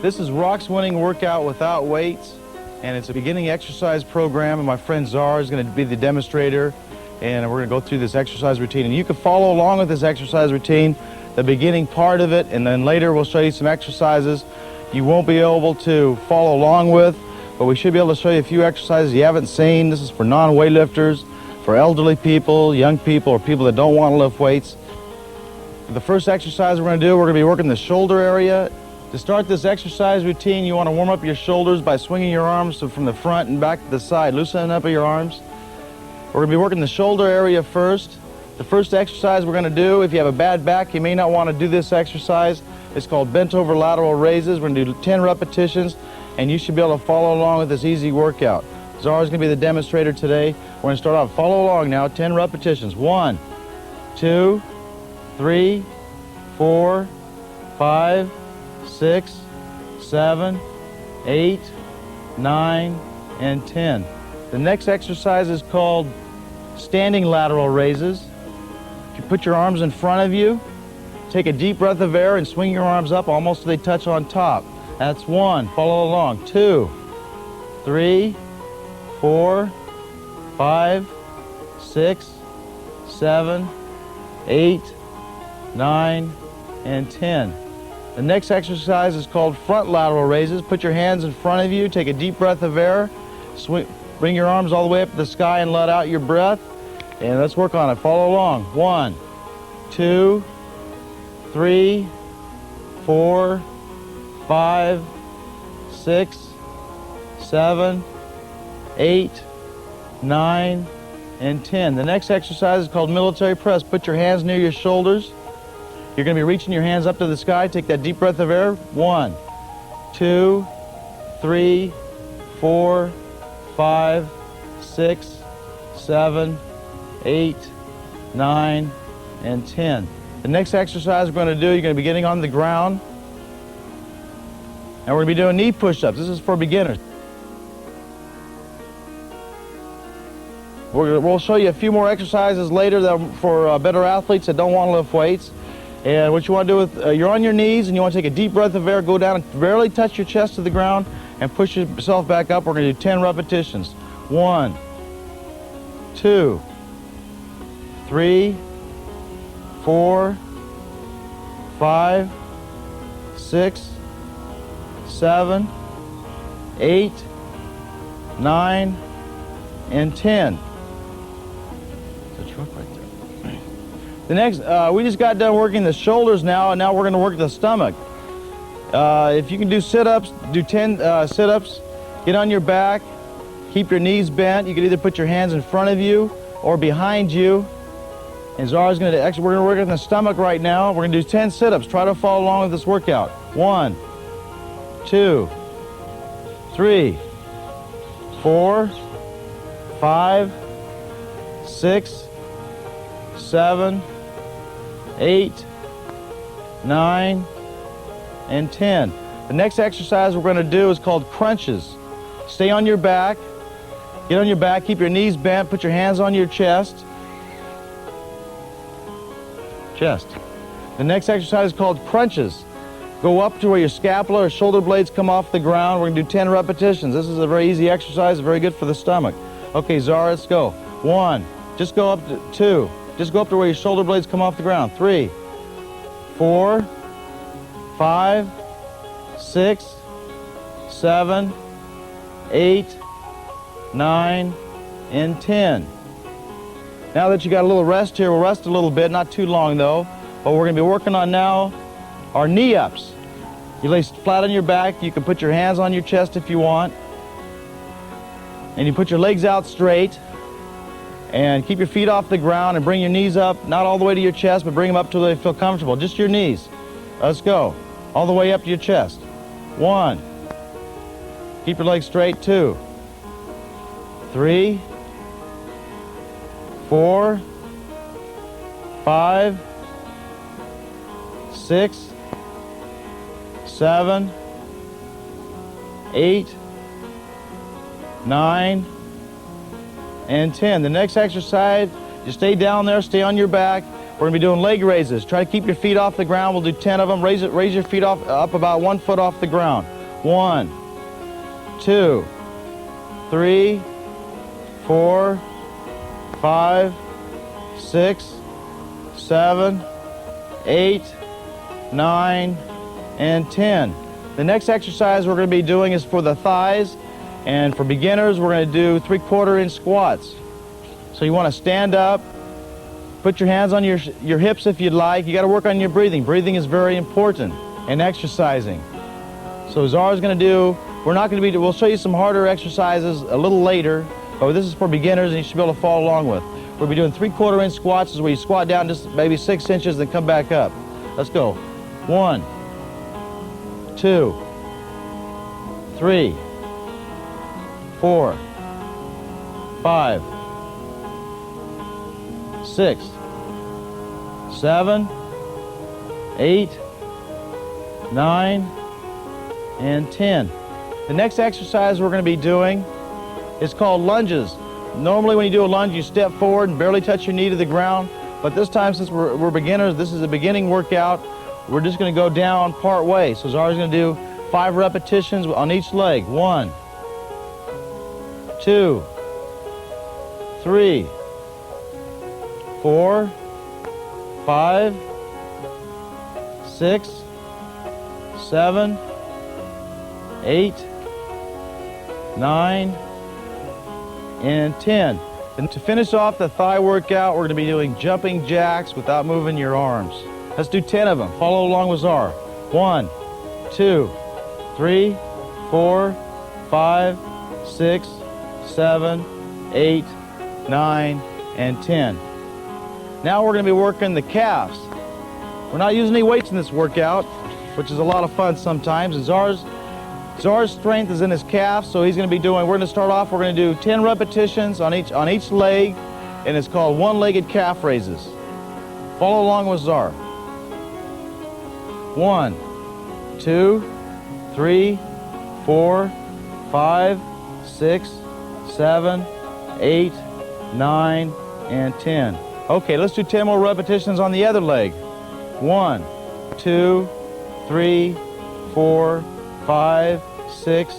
This is Rock's winning workout without weights, and it's a beginning exercise program, and my friend Zara is going to be the demonstrator, and we're going to go through this exercise routine. And you can follow along with this exercise routine, the beginning part of it, and then later we'll show you some exercises you won't be able to follow along with, but we should be able to show you a few exercises you haven't seen. This is for non-weightlifters, for elderly people, young people, or people that don't want to lift weights. The first exercise we're going to do, we're going to be working the shoulder area. To start this exercise routine, you want to warm up your shoulders by swinging your arms from the front and back to the side, loosening up your arms. We're going to be working the shoulder area first. The first exercise we're going to do, if you have a bad back, you may not want to do this exercise. It's called bent over lateral raises. We're going to do 10 repetitions, and you should be able to follow along with this easy workout. Zara's going to be the demonstrator today. We're going to start off. Follow along now. 10 repetitions. 1, 2, 3, 4, 5, 6, 7, 8, 9, and 10. The next exercise is called standing lateral raises. If you put your arms in front of you, take a deep breath of air and swing your arms up almost till they touch on top. That's 1. Follow along. 2, 3, 4, 5, 6, 7, 8, 9, and 10. The next exercise is called front lateral raises. Put your hands in front of you, take a deep breath of air, bring your arms all the way up to the sky and let out your breath. And let's work on it. Follow along. 1, 2, 3, 4, 5, 6, 7, 8, 9, and 10. The next exercise is called military press. Put your hands near your shoulders. You're going to be reaching your hands up to the sky. Take that deep breath of air. 1, 2, 3, 4, 5, 6, 7, 8, 9, and 10. The next exercise we're going to do, you're going to be getting on the ground, and we're going to be doing knee push-ups. This is for beginners. We'll show you a few more exercises later that for better athletes that don't want to lift weights. And what you want to do with, you're on your knees and you want to take a deep breath of air, go down and barely touch your chest to the ground and push yourself back up. We're going to do 10 repetitions. 1, 2, 3, 4, 5, 6, 7, 8, 9, and 10. The next, we just got done working the shoulders now, and now we're going to work the stomach. If you can do sit-ups, do 10 sit-ups. Get on your back, keep your knees bent. You can either put your hands in front of you or behind you. And Zara's going to, actually, we're going to work on the stomach right now. We're going to do 10 sit-ups. Try to follow along with this workout. 1, 2, 3, 4, 5, 6, 7, 8, 9, and 10. The next exercise we're going to do is called crunches. Stay on your back. Get on your back. Keep your knees bent. Put your hands on your chest. The next exercise is called crunches. Go up to where your scapula or shoulder blades come off the ground. We're going to do 10 repetitions. This is a very easy exercise, very good for the stomach. Okay, Zara, let's go. 1, just go up to 2. Just go up to where your shoulder blades come off the ground. 3, 4, 5, 6, 7, 8, 9, and 10. Now that you got a little rest here, we'll rest a little bit, not too long though. But we're going to be working on now our knee ups. You lay flat on your back. You can put your hands on your chest if you want. And you put your legs out straight. And keep your feet off the ground and bring your knees up, not all the way to your chest, but bring them up till they feel comfortable. Just your knees. Let's go. All the way up to your chest. 1. Keep your legs straight. 2, 3, 4, 5, 6, 7, 8, 9, and 10. The next exercise, you stay down there, stay on your back. We're going to be doing leg raises. Try to keep your feet off the ground. We'll do 10 of them. Raise your feet up about 1 foot off the ground. 1, 2, 3, 4, 5, 6, 7, 8, 9, and 10. The next exercise we're going to be doing is for the thighs, and for beginners we're going to do 3/4 inch squats. So you want to stand up, put your hands on your hips if you'd like. You got to work on your breathing. Breathing is very important in exercising. So Zara's going to do, we'll show you some harder exercises a little later, but this is for beginners and you should be able to follow along with. We'll be doing 3/4 inch squats, is where you squat down just maybe 6 inches and come back up. Let's go. 1, 2, 3, 4, 5, 6, 7, 8, 9, and 10. The next exercise we're going to be doing is called lunges. Normally when you do a lunge, you step forward and barely touch your knee to the ground, but this time, since we're beginners, this is a beginning workout, we're just going to go down part way. So Zara's going to do 5 repetitions on each leg. 1, 2, 3, 4, 5, 6, 7, 8, 9, and 10. And to finish off the thigh workout, we're going to be doing jumping jacks without moving your arms. Let's do 10 of them. Follow along with Zara. 1, 2, 3, 4, 5, 6, 7, 8, 9, and 10. Now we're going to be working the calves. We're not using any weights in this workout, which is a lot of fun sometimes. And Zara's strength is in his calves, so we're going to start off, we're going to do 10 repetitions on each leg, and it's called one-legged calf raises. Follow along with Zara. 1, 2, 3, 4, 5, 6, 7, 8, 9, and 10. Okay, let's do 10 more repetitions on the other leg. 1, 2, 3, 4, 5, 6,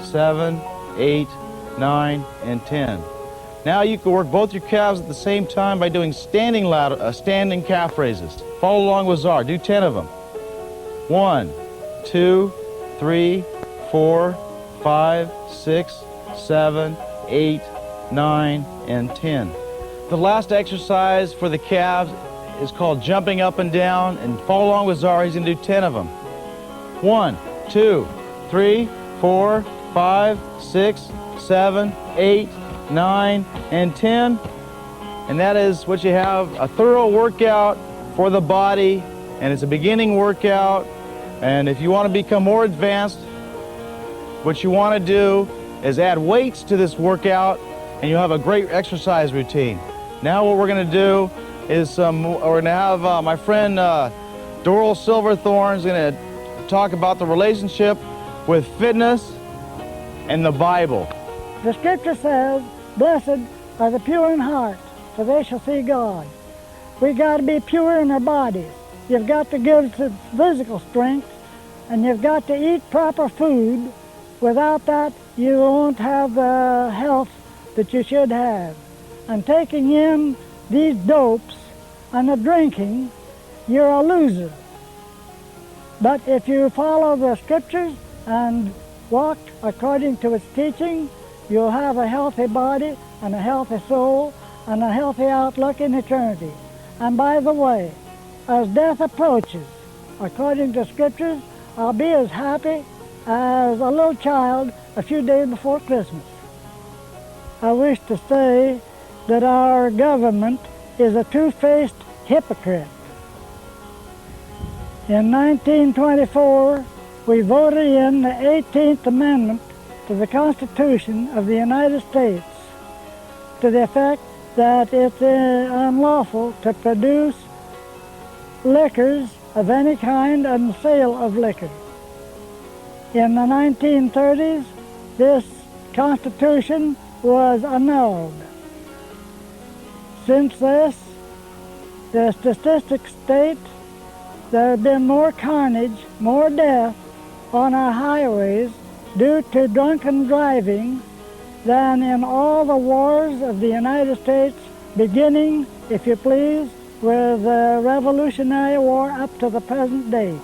7, 8, 9, and 10. Now you can work both your calves at the same time by doing standing calf raises. Follow along with Zara. Do 10 of them. 1, 2, 3, 4, 5, 6, 7, 8, 9, and 10. The last exercise for the calves is called jumping up and down, and follow along with Zara. He's going to do 10 of them. 1, 2, 3, 4, 5, 6, 7, 8, 9, and 10. And that is what you have, a thorough workout for the body, and it's a beginning workout. And if you want to become more advanced, what you want to do is add weights to this workout, and you'll have a great exercise routine. Now what we're going to do is we're going to have my friend Doral Silverthorn is going to talk about the relationship with fitness and the Bible. The scripture says, "Blessed are the pure in heart, for they shall see God." We got to be pure in our bodies. You've got to give some physical strength, and you've got to eat proper food. Without that, you won't have the health that you should have. And taking in these dopes and the drinking, you're a loser. But if you follow the scriptures and walk according to its teaching, you'll have a healthy body and a healthy soul and a healthy outlook in eternity. And by the way, as death approaches, according to scriptures, I'll be as happy as a little child a few days before Christmas. I wish to say that our government is a two-faced hypocrite. In 1924, we voted in the 18th Amendment to the Constitution of the United States to the effect that it's unlawful to produce liquors of any kind and sale of liquor. In the 1930s, this Constitution was annulled. Since this, The statistics state there have been more carnage, more death on our highways due to drunken driving than in all the wars of the United States, beginning, if you please, with the Revolutionary War up to the present date.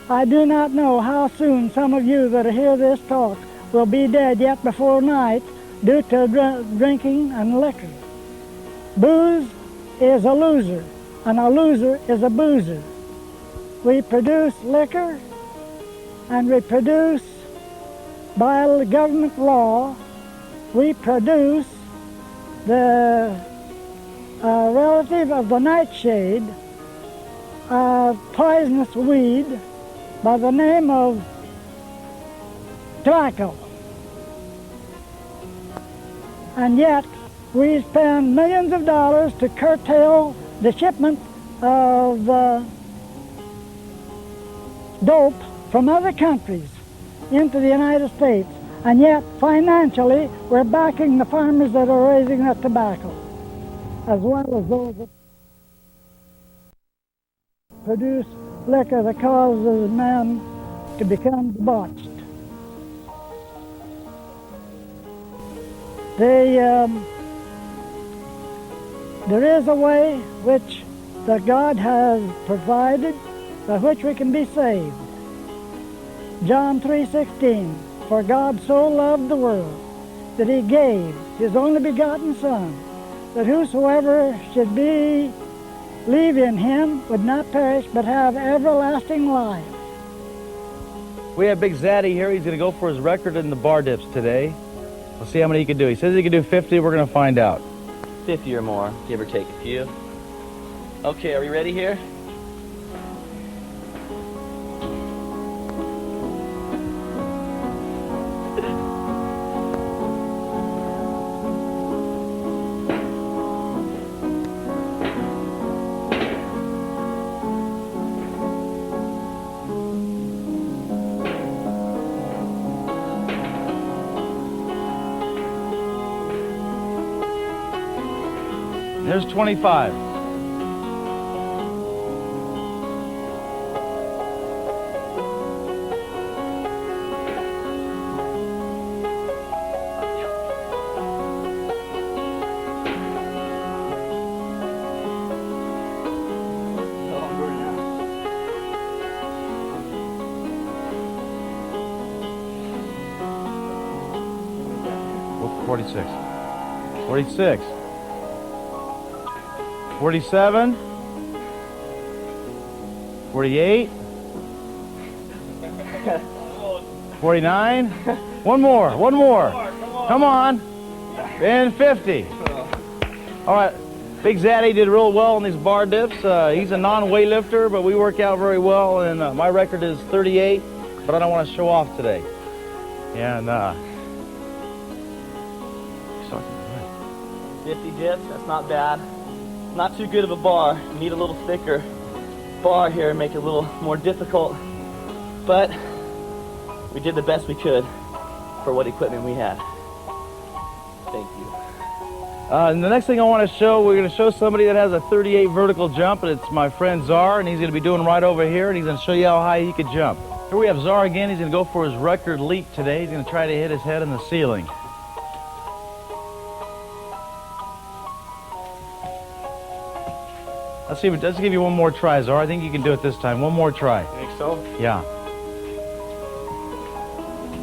I do not know how soon some of you that hear this talk will be dead yet before night due to drinking and liquor. Booze is a loser, and a loser is a boozer. We produce liquor, and we produce, by government law, we produce the relative of the nightshade, poisonous weed by the name of tobacco. And yet, we spend millions of dollars to curtail the shipment of dope from other countries into the United States. And yet, financially, we're backing the farmers that are raising that tobacco, as well as those that produce liquor that causes men to become debauched. There is a way which that God has provided by which we can be saved. John 3:16, for God so loved the world that he gave his only begotten Son, that whosoever should believe in him would not perish but have everlasting life. We have Big Zaddy here. He's going to go for his record in the bar dips today. We'll see how many he can do. He says he can do 50. We're going to find out. 50 or more, give or take a few. Okay, are we ready here? There's 25. Oh, 46. 46. 47, 48, 49, one more, come on, and 50. All right, Big Zaddy did real well on these bar dips. He's a non-weightlifter, but we work out very well, and my record is 38, but I don't want to show off today. And 50 dips, that's not bad. Not too good of a bar. You need a little thicker bar here and make it a little more difficult. But we did the best we could for what equipment we had. Thank you. And the next thing I want to show, we're going to show somebody that has a 38 vertical jump, and it's my friend Czar, and he's going to be doing right over here, and he's going to show you how high he could jump. Here we have Czar again. He's going to go for his record leap today. He's going to try to hit his head in the ceiling. Let's give you one more try, Czar. I think you can do it this time. One more try. You think so? Yeah.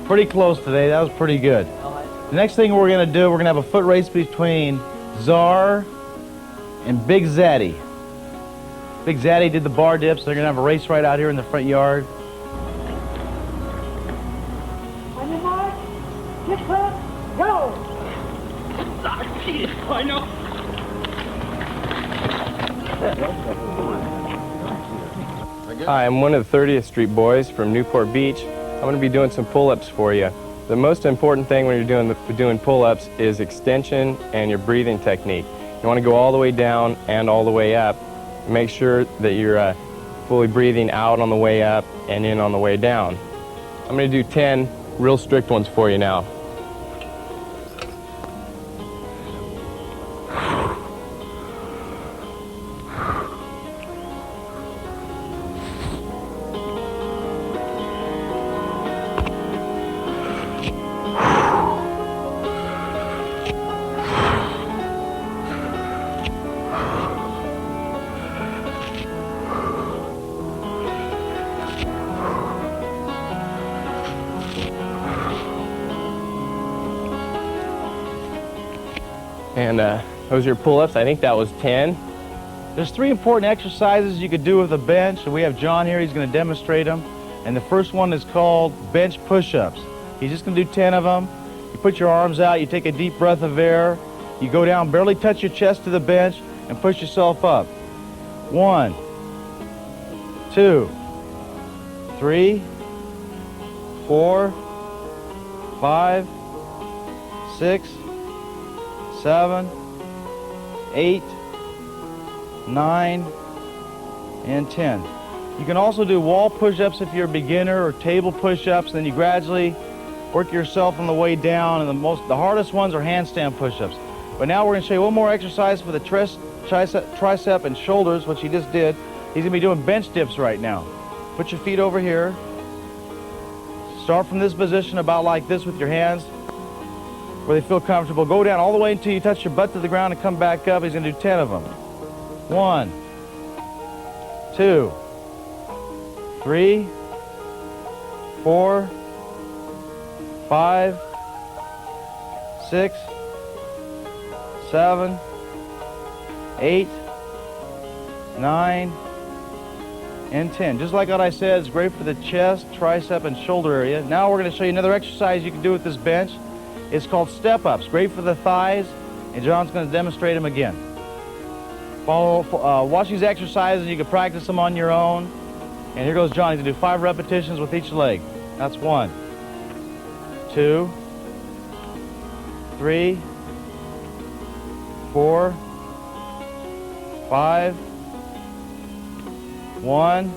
Pretty close today. That was pretty good. The next thing we're going to do, we're going to have a foot race between Czar and Big Zaddy. Big Zaddy did the bar dips. They're going to have a race right out here in the front yard. On your mark, get set, go! I know. Hi, I'm one of the 30th Street boys from Newport Beach. I'm going to be doing some pull-ups for you. The most important thing when you're doing pull-ups is extension and your breathing technique. You want to go all the way down and all the way up. Make sure that you're fully breathing out on the way up and in on the way down. I'm going to do 10 real strict ones for you now. And those are your pull-ups. I think that was 10. There's 3 important exercises you could do with a bench, and we have John here. He's going to demonstrate them. And the first one is called bench push-ups. He's just going to do 10 of them. You put your arms out, you take a deep breath of air, you go down, barely touch your chest to the bench, and push yourself up. 1, 2, 3, 4, 5, 6, 7, 8, 9, and 10. You can also do wall push-ups if you're a beginner, or table push-ups, and then you gradually work yourself on the way down, and the hardest ones are handstand push-ups. But now we're going to show you one more exercise for the tricep and shoulders, which he just did. He's going to be doing bench dips right now. Put your feet over here. Start from this position about like this with your hands where they feel comfortable. Go down all the way until you touch your butt to the ground and come back up. He's going to do 10 of them. 1, 2, 3, 4, 5, 6, 7, 8, 9, and 10. Just like what I said, it's great for the chest, tricep, and shoulder area. Now we're going to show you another exercise you can do with this bench. It's called step-ups. Great for the thighs, and John's going to demonstrate them again. Watch these exercises. You can practice them on your own. And here goes John. He's going to do 5 repetitions with each leg. That's 1, 2, 3, 4, 5, 1,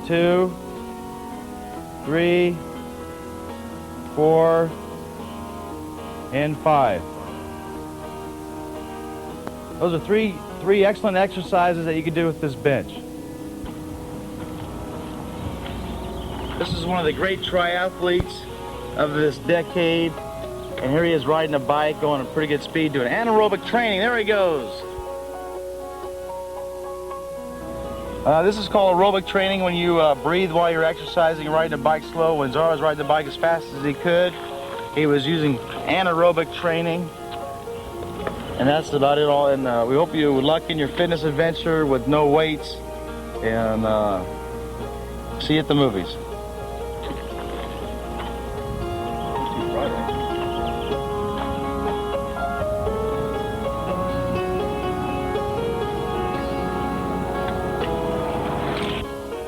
2, 3, 4, and 5. Those are three excellent exercises that you can do with this bench. This is one of the great triathletes of this decade, and here he is riding a bike, going at pretty good speed, doing anaerobic training. There he goes. This is called aerobic training, when you breathe while you're exercising, riding a bike slow. When Zara was riding the bike as fast as he could, he was using anaerobic training. And that's about it all. And we hope you would luck in your fitness adventure with no weights. And see you at the movies.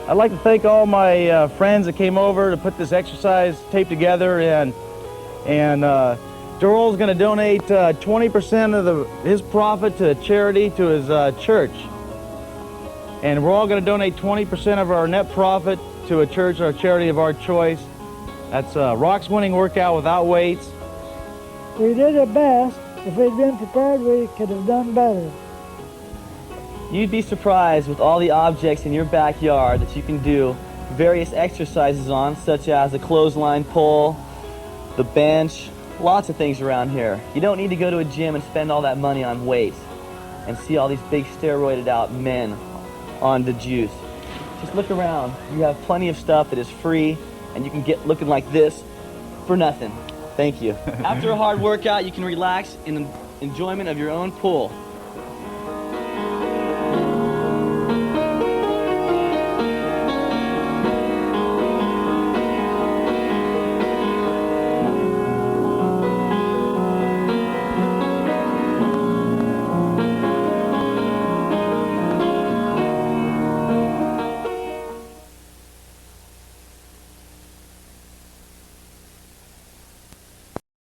I'd like to thank all my friends that came over to put this exercise tape together, and Joel's going to donate 20% of his profit to a charity to his church. And we're all going to donate 20% of our net profit to a church or a charity of our choice. That's Rock's Winning Workout Without Weights. We did our best. If we'd been prepared, we could have done better. You'd be surprised with all the objects in your backyard that you can do various exercises on, such as the clothesline pull, the bench, lots of things around here. You don't need to go to a gym and spend all that money on weights and see all these big steroided out men on the juice. Just look around. You have plenty of stuff that is free, and you can get looking like this for nothing. Thank you. After a hard workout, you can relax in the enjoyment of your own pool.